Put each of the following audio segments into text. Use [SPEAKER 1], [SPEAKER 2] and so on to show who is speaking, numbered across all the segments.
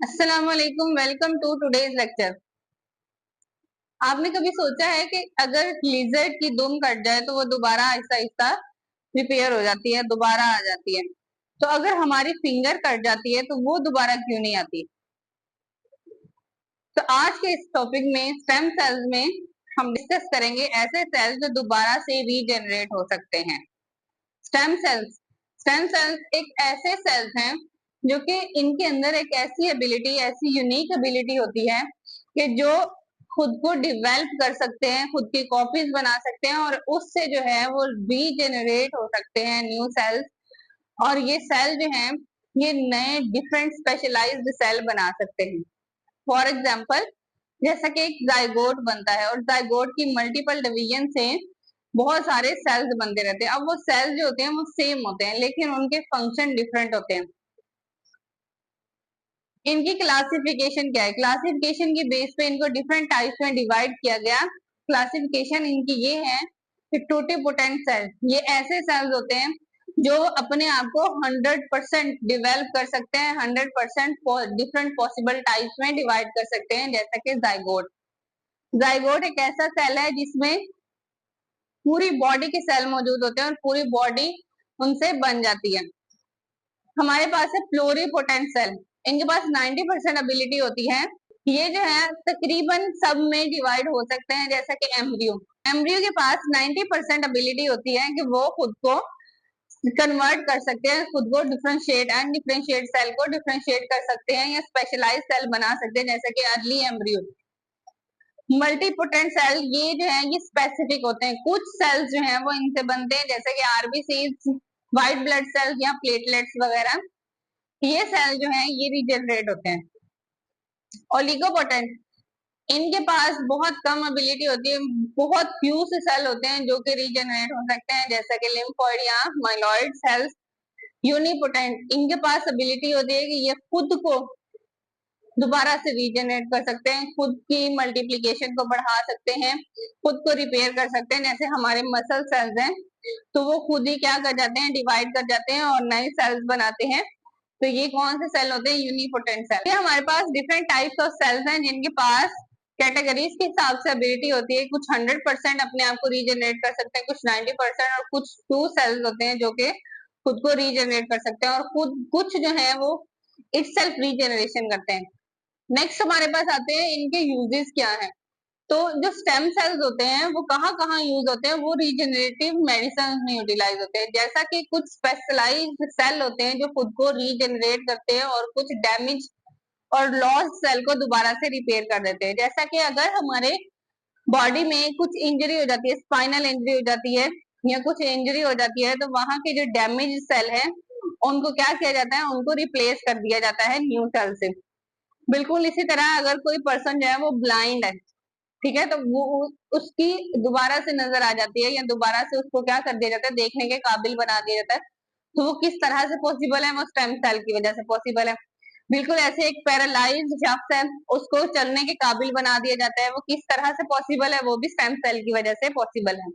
[SPEAKER 1] अस्सलाम वालेकुम, welcome to today's lecture. आपने कभी सोचा है कि अगर लिजर्ड की दुम कट जाए तो वो दोबारा आहिस्ता आहिस्ता रिपेयर हो जाती है, दोबारा आ जाती है। तो अगर हमारी फिंगर कट जाती है तो वो दोबारा क्यों नहीं आती? तो आज के इस टॉपिक में स्टेम सेल्स में हम डिस्कस करेंगे ऐसे सेल्स जो दोबारा से रीजनरेट हो सकते हैं। स्टेम सेल्स स्टेम सेल्स एक ऐसे सेल्स हैं जो कि इनके अंदर एक ऐसी एबिलिटी, ऐसी यूनिक एबिलिटी होती है कि जो खुद को डिवेल्प कर सकते हैं, खुद की कॉपीज बना सकते हैं और उससे जो है वो रीजनरेट हो सकते हैं न्यू सेल्स। और ये सेल जो हैं ये नए डिफरेंट स्पेशलाइज्ड सेल बना सकते हैं। फॉर एग्जाम्पल, जैसा कि एक जाइगोट बनता है और जाइगोट की मल्टीपल डिवीजन से बहुत सारे सेल्स बनते रहते हैं। अब वो सेल्स जो होते हैं वो सेम होते हैं लेकिन उनके फंक्शन डिफरेंट होते हैं। इनकी क्लासिफिकेशन क्या है? क्लासिफिकेशन की बेस पे इनको डिफरेंट टाइप्स में डिवाइड किया गया। क्लासिफिकेशन इनकी ये है कि टोटिपोटेंट सेल्स, ये ऐसे सेल्स होते हैं जो अपने आप को 100% डिवेल्प कर सकते हैं, 100% डिफरेंट पॉसिबल टाइप्स में डिवाइड कर सकते हैं, जैसा कि जाइगोट। जाइगोट एक ऐसा सेल है जिसमें पूरी बॉडी के सेल मौजूद होते हैं और पूरी बॉडी उनसे बन जाती है। हमारे पास है प्लोरीपोटेंट सेल, इनके पास 90% एबिलिटी होती है। ये जो है तकरीबन सब में डिवाइड हो सकते हैं, जैसा कि एम्ब्रियो। एम्ब्रियो के पास 90% एबिलिटी होती है कि वो खुद को कन्वर्ट कर सकते हैं, खुद को डिफरेंशिएट एंड डिफरेंशिएट सेल को डिफरेंशिएट कर सकते हैं या स्पेशलाइज सेल बना सकते हैं, जैसे कि अर्ली एम्ब्रियो। मल्टीपोटेंट सेल ये जो है ये स्पेसिफिक होते हैं, कुछ सेल्स जो हैं वो इनसे बनते हैं, जैसे कि आरबीसी, व्हाइट ब्लड सेल्स या प्लेटलेट्स वगैरह। ये सेल जो है ये रीजनरेट होते हैं। ओलिगोपोटेंट, इनके पास बहुत कम एबिलिटी होती है, बहुत फ्यू से सेल होते हैं जो कि रीजनरेट हो सकते हैं, जैसा कि लिम्फोइड या माइलॉइड सेल्स। यूनिपोटेंट, इनके पास एबिलिटी होती है कि ये खुद को दोबारा से रीजनरेट कर सकते हैं, खुद की मल्टीप्लीकेशन को बढ़ा सकते हैं, खुद को रिपेयर कर सकते हैं, जैसे हमारे मसल सेल्स हैं तो वो खुद ही क्या कर जाते हैं, डिवाइड कर जाते हैं और नए सेल्स बनाते हैं। तो ये कौन से सेल होते हैं? Unipotent cell. ये हमारे पास डिफरेंट टाइप्स ऑफ सेल्स हैं जिनके पास कैटेगरीज के हिसाब से एबिलिटी होती है। कुछ 100% अपने आप को रीजनरेट कर सकते हैं, कुछ 90% और कुछ 2 सेल्स होते हैं जो कि खुद को रीजनरेट कर सकते हैं और खुद कुछ जो है वो इटसेल्फ रीजनरेशन करते हैं। नेक्स्ट हमारे पास आते हैं इनके यूजेस क्या हैं। तो जो स्टेम सेल्स होते हैं वो कहाँ कहाँ यूज होते हैं? वो रीजनरेटिव मेडिसिन में यूटिलाइज होते हैं, जैसा कि कुछ स्पेशलाइज्ड सेल होते हैं जो खुद को रीजनरेट करते हैं और कुछ डैमेज और लॉस सेल को दोबारा से रिपेयर कर देते हैं। जैसा कि अगर हमारे बॉडी में कुछ इंजरी हो जाती है, स्पाइनल इंजरी हो जाती है या कुछ इंजरी हो जाती है, तो वहां के जो डैमेज सेल है उनको क्या किया जाता है? उनको रिप्लेस कर दिया जाता है न्यू सेल से। बिल्कुल इसी तरह अगर कोई पर्सन जो है वो ब्लाइंड है, ठीक है, तो वो उसकी दोबारा से नजर आ जाती है या दोबारा से उसको क्या कर दिया जाता है? देखने के काबिल बना दिया जाता है। तो वो किस तरह से पॉसिबल है? वो स्टेम सेल की वजह से पॉसिबल है। बिल्कुल ऐसे एक पैरालाइज्ड शख्स है, उसको चलने के काबिल बना दिया जाता है, वो किस तरह से पॉसिबल है? वो भी स्टेम सेल की वजह से पॉसिबल है।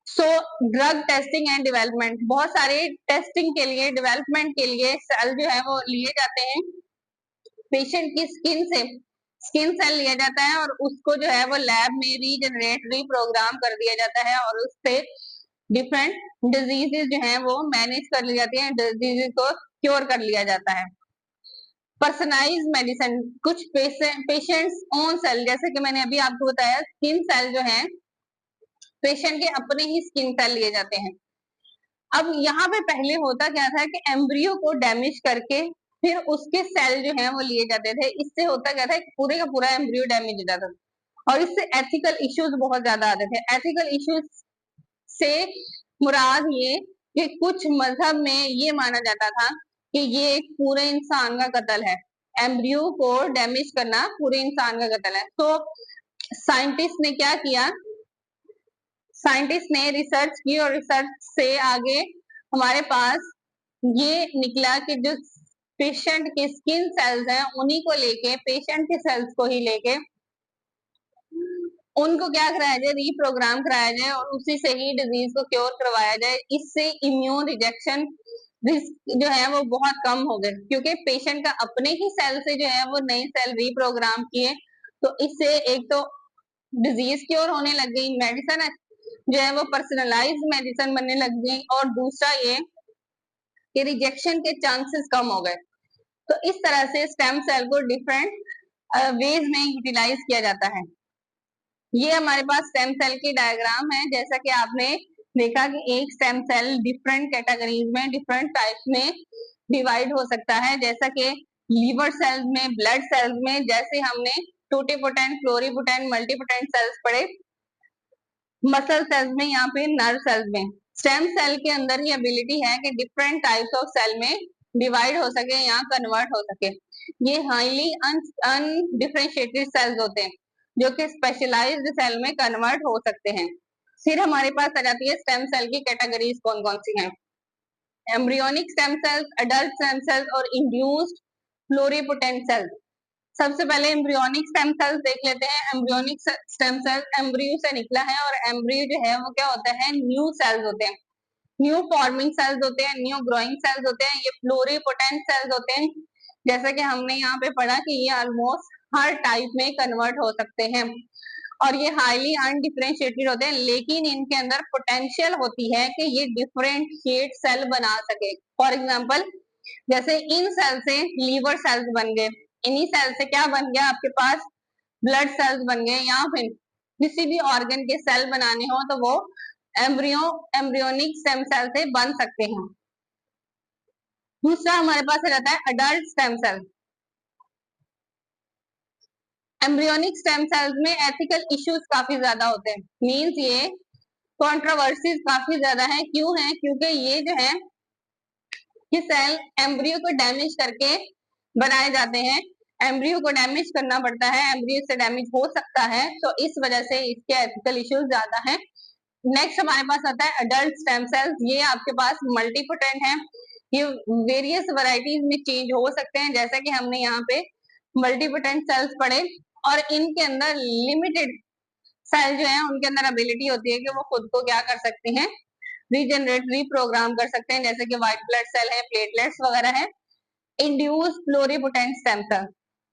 [SPEAKER 1] So drug testing and development, बहुत सारे टेस्टिंग के लिए, डेवलपमेंट के लिए सेल जो है वो लिए जाते हैं। पेशेंट की स्किन सेल लिया जाता है और उसको जो है वो लैब में रीजनरेट, रीप्रोग्राम कर दिया जाता है और उससे डिफरेंट डिजीजेस जो हैं वो मैनेज कर ली जाती हैं, डिजीजेस को क्योर कर लिया जाता है। पर्सनलाइज मेडिसिन, कुछ पेशेंट्स ओन सेल, जैसे कि मैंने अभी आपको बताया, स्किन सेल जो है पेशेंट के अपने ही स्किन सेल लिए जाते हैं। अब यहाँ पे पहले होता क्या था कि एम्ब्रियो को डैमेज करके फिर उसके सेल जो है वो लिए जाते थे। इससे होता क्या था कि पूरे का पूरा एम्ब्रियो डैमेज हो जाता था और इससे एथिकल इश्यूज बहुत ज्यादा आते थे। एथिकल इश्यूज से मुराद ये कि कुछ मजहब में ये माना जाता था कि ये एक पूरे इंसान का कत्ल है, एम्ब्रियो को डैमेज करना पूरे इंसान का कत्ल है। तो साइंटिस्ट ने क्या किया? साइंटिस्ट ने रिसर्च की और रिसर्च से आगे हमारे पास ये निकला कि जो पेशेंट के स्किन सेल्स हैं उन्हीं को लेके, पेशेंट के सेल्स को ही लेके उनको क्या कराया जाए? रीप्रोग्राम कराया जाए और उसी से ही डिजीज को क्योर करवाया जाए। इससे इम्यून रिजेक्शन रिस्क जो है वो बहुत कम हो गए, क्योंकि पेशेंट का अपने ही सेल से जो है वो नई सेल रीप्रोग्राम किए, तो इससे एक तो डिजीज क्योर होने लग गई, मेडिसिन जो है वो पर्सनलाइज्ड मेडिसिन बनने लग गई, और दूसरा ये कि रिजेक्शन के चांसेस कम हो गए। तो इस तरह से स्टेम सेल को डिफरेंट वेज में यूटिलाइज किया जाता है। ये हमारे पास स्टेम सेल की डायग्राम है। जैसा कि आपने देखा कि एक स्टेम सेल डिफरेंट कैटेगरीज में, डिफरेंट टाइप्स में डिवाइड हो सकता है, जैसा कि लीवर सेल्स में, ब्लड सेल्स में, जैसे हमने टोटिपोटेंट, प्लोरिपोटेंट, मल्टीपोटेंट सेल्स पढ़े, मसल सेल्स में, यहाँ पे नर्व सेल्स में। स्टेम सेल के अंदर ही एबिलिटी है कि डिफरेंट टाइप्स ऑफ सेल में डिवाइड हो सके या कन्वर्ट हो सके। ये हाईली अनडिफरेंशिएटेड सेल्स होते हैं जो कि स्पेशलाइज्ड सेल में कन्वर्ट हो सकते हैं। फिर हमारे पास आ जाती है स्टेम सेल की कैटेगरीज कौन कौन सी हैं। Embryonic stem sales, adult stem cells और इंड्यूस्ड प्लोरिपोटेंट सेल्स। सबसे पहले एम्ब्रियोनिक स्टेम सेल्स देख लेते हैं। एम्ब्रियोनिक स्टेम सेल एम्ब्रियो से निकला है, और एम्ब्रियो जो है वो क्या होता है, न्यू सेल्स होते हैं, न्यू फॉर्मिंग सेल्स होते हैं, न्यू ग्रोइंग सेल्स होते हैं, ये प्लूरिपोटेंट सेल्स होते हैं। जैसा कि हमने यहाँ पे पढ़ा कि ये ऑलमोस्ट हर टाइप में कन्वर्ट हो सकते हैं, और ये हाईली अनडिफरेंशिएटेड होते हैं, लेकिन इनके अंदर पोटेंशियल होती है कि ये डिफरेंशिएट सेल बना सके। फॉर एग्जाम्पल, जैसे इन सेल से लीवर सेल्स बन गए, इन्हीं सेल से क्या बन गया आपके पास, ब्लड सेल्स बन गए, या फिर किसी भी ऑर्गन के सेल बनाने हो तो वो एम्ब्रियोनिक स्टेम सेल से बन सकते हैं। दूसरा हमारे पास रहता है adult stem cell. Embryonic stem cells में एथिकल इश्यूज काफी ज्यादा होते हैं, मींस ये कंट्रोवर्सीज काफी ज्यादा है। क्यों है? क्योंकि ये जो है ये सेल एम्ब्रियो को डैमेज करके बनाए जाते हैं, एम्ब्रियो को डैमेज करना पड़ता है, एम्ब्रियो से डैमेज हो सकता है, तो इस वजह से इसके एथिकल इश्यूज ज्यादा है। नेक्स्ट हमारे पास आता है अडल्ट स्टेम सेल्स। ये आपके पास मल्टीपोटेंट है, ये वेरियस वैरायटीज में चेंज हो सकते हैं, जैसा कि हमने यहाँ पे मल्टीपोटेंट सेल्स पढ़े, और इनके अंदर लिमिटेड सेल जो है उनके अंदर एबिलिटी होती है कि वो खुद को क्या कर सकते हैं, रीजनरेट, रीप्रोग्राम कर सकते हैं, जैसे कि व्हाइट ब्लड सेल है, प्लेटलेट्स वगैरह है। Induce pluripotent stem cell,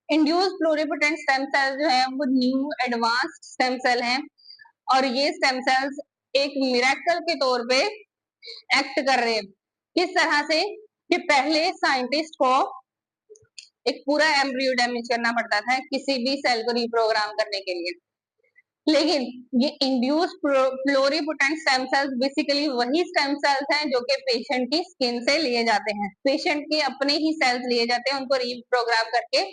[SPEAKER 1] induce pluripotent stem cell जो है वो न्यू एडवांस्ड स्टेम सेल है, और ये स्टेम सेल्स एक मिरेकल के तौर पे एक्ट कर रहे हैं। किस तरह से कि पहले साइंटिस्ट को एक पूरा एम्ब्रियो डैमेज करना पड़ता था किसी भी सेल को रिप्रोग्राम करने के लिए, लेकिन ये induce pluripotent stem sales basically वही स्टेम सेल्स हैं जो कि पेशेंट की स्किन से लिए जाते हैं, पेशेंट के अपने ही सेल्स लिए जाते हैं, उनको रिप्रोग्राम करके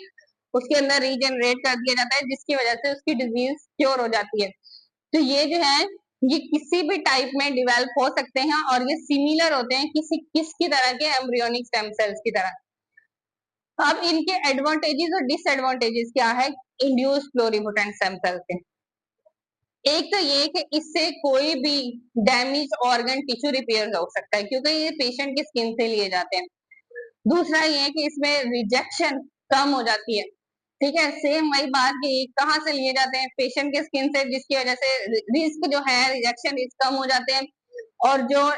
[SPEAKER 1] उसके अंदर रीजनरेट कर दिया जाता है, जिसकी वजह से उसकी डिजीज क्योर हो जाती है। तो ये जो है ये किसी भी टाइप में डिवेल्प हो सकते हैं, और ये सिमिलर होते हैं किसकी तरह के, एम्ब्रियोनिक स्टेम सेल्स की तरह। अब इनके एडवांटेजेस और डिसएडवांटेजेस क्या है इंड्यूस प्लोरिपोटेंट स्टेम सेल के। एक तो ये कि इससे कोई भी डैमेज ऑर्गन टिश्यू रिपेयर हो सकता है, क्योंकि ये पेशेंट की स्किन से लिए जाते हैं। दूसरा ये कि इसमें रिजेक्शन कम हो जाती है। ठीक है, सेम वही बात कि कहाँ से लिए जाते हैं, पेशेंट के स्किन से, जिसकी वजह से रिस्क जो है, रिजेक्शन रिस्क कम हो जाते हैं, और जो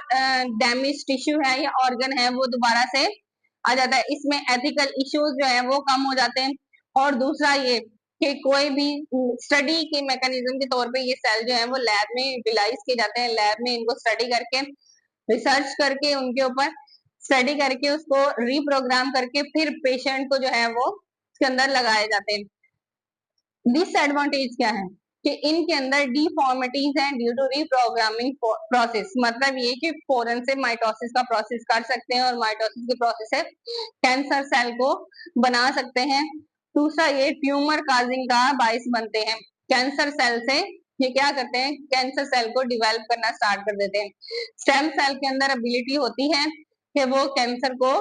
[SPEAKER 1] डैमेज टिश्यू है या ऑर्गन है वो दोबारा से आ जाता है। इसमें एथिकल इश्यूज जो है वो कम हो जाते हैं। और दूसरा ये कि कोई भी स्टडी के मैकेनिज्म के तौर पे ये सेल जो है वो लैब में यूटिलाइज किए जाते हैं, लैब में इनको स्टडी करके, रिसर्च करके, उनके ऊपर स्टडी करके, उसको रीप्रोग्राम करके फिर पेशेंट को जो है वो उसके अंदर लगाए जाते हैं। डिसएडवांटेज क्या है कि इनके अंदर डिफॉर्मिटीज हैं ड्यू टू रीप्रोग्रामिंग प्रोसेस, मतलब ये कि फौरन से माइटोसिस का प्रोसेस कर सकते हैं, और माइटोसिस के प्रोसेस से कैंसर सेल को बना सकते हैं। दूसरा ये ट्यूमर काजिंग का बाइस बनते हैं, कैंसर सेल से ये क्या करते हैं, कैंसर सेल को डिवेल्प करना स्टार्ट कर देते हैं। स्टेम सेल के अंदर एबिलिटी होती है कि वो कैंसर को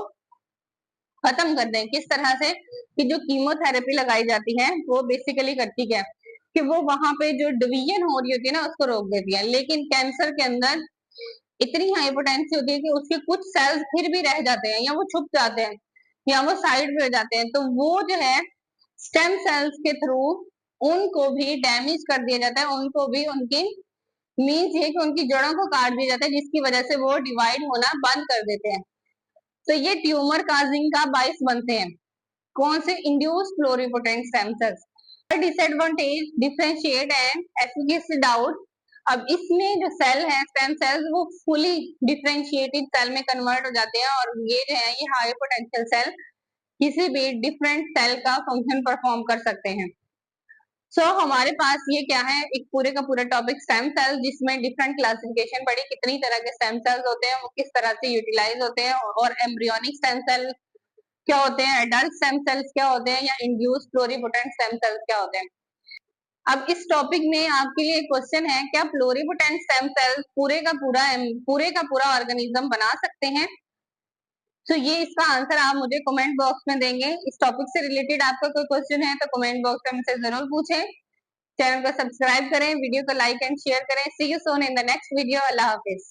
[SPEAKER 1] खत्म कर दें। किस तरह से कि जो कीमोथेरेपी लगाई जाती है वो बेसिकली करती क्या है कि वो वहां पे जो डिवीजन हो रही होती है ना उसको रोक देती है, लेकिन कैंसर के अंदर इतनी हाई पोटेंसी होती है कि उसके कुछ सेल्स फिर भी रह जाते हैं, या वो छुप जाते हैं, या वो साइड पे हो जाते हैं, तो वो जो है स्टेम सेल्स के थ्रू उनको भी डैमेज कर दिया जाता है, उनको भी उनकी मीन्स ये कि उनकी जड़ों को काट दिया जाता है, जिसकी वजह से वो डिवाइड होना बंद कर देते हैं। तो ये ट्यूमर काजिंग का बाइस बनते हैं। कौन से? Induce pluripotent stem cells. Disadvantage, differentiate and efficacy doubt. अब इसमें जो सेल है स्टेम सेल्स वो फुली डिफरेंशिएटेड सेल में कन्वर्ट हो जाते हैं और ये जो है ये हाई पोटेंशियल सेल किसी भी डिफरेंट सेल का फंक्शन परफॉर्म कर सकते हैं। हमारे पास ये क्या है, एक पूरे का पूरा टॉपिक स्टेम सेल, जिसमें डिफरेंट क्लासिफिकेशन पड़ी, कितनी तरह के स्टेम सेल्स होते हैं, वो किस तरह से यूटिलाइज होते हैं, और एम्ब्रियोनिक स्टेम सेल क्या होते हैं, एडल्ट स्टेम सेल्स क्या होते हैं, या इंड्यूस्ड प्लोरिपोटेंट स्टेम सेल्स क्या होते हैं। अब इस टॉपिक में आपके लिए क्वेश्चन है, क्या प्लोरिपोटेंट स्टेम सेल्स पूरे का पूरा ऑर्गेनिज्म बना सकते हैं? तो ये इसका आंसर आप मुझे कमेंट बॉक्स में देंगे। इस टॉपिक से रिलेटेड आपका कोई क्वेश्चन है तो कमेंट बॉक्स में मुझसे जरूर पूछें। चैनल को सब्सक्राइब करें, वीडियो को लाइक एंड शेयर करें। See you soon in the next video. अल्लाह हाफिज।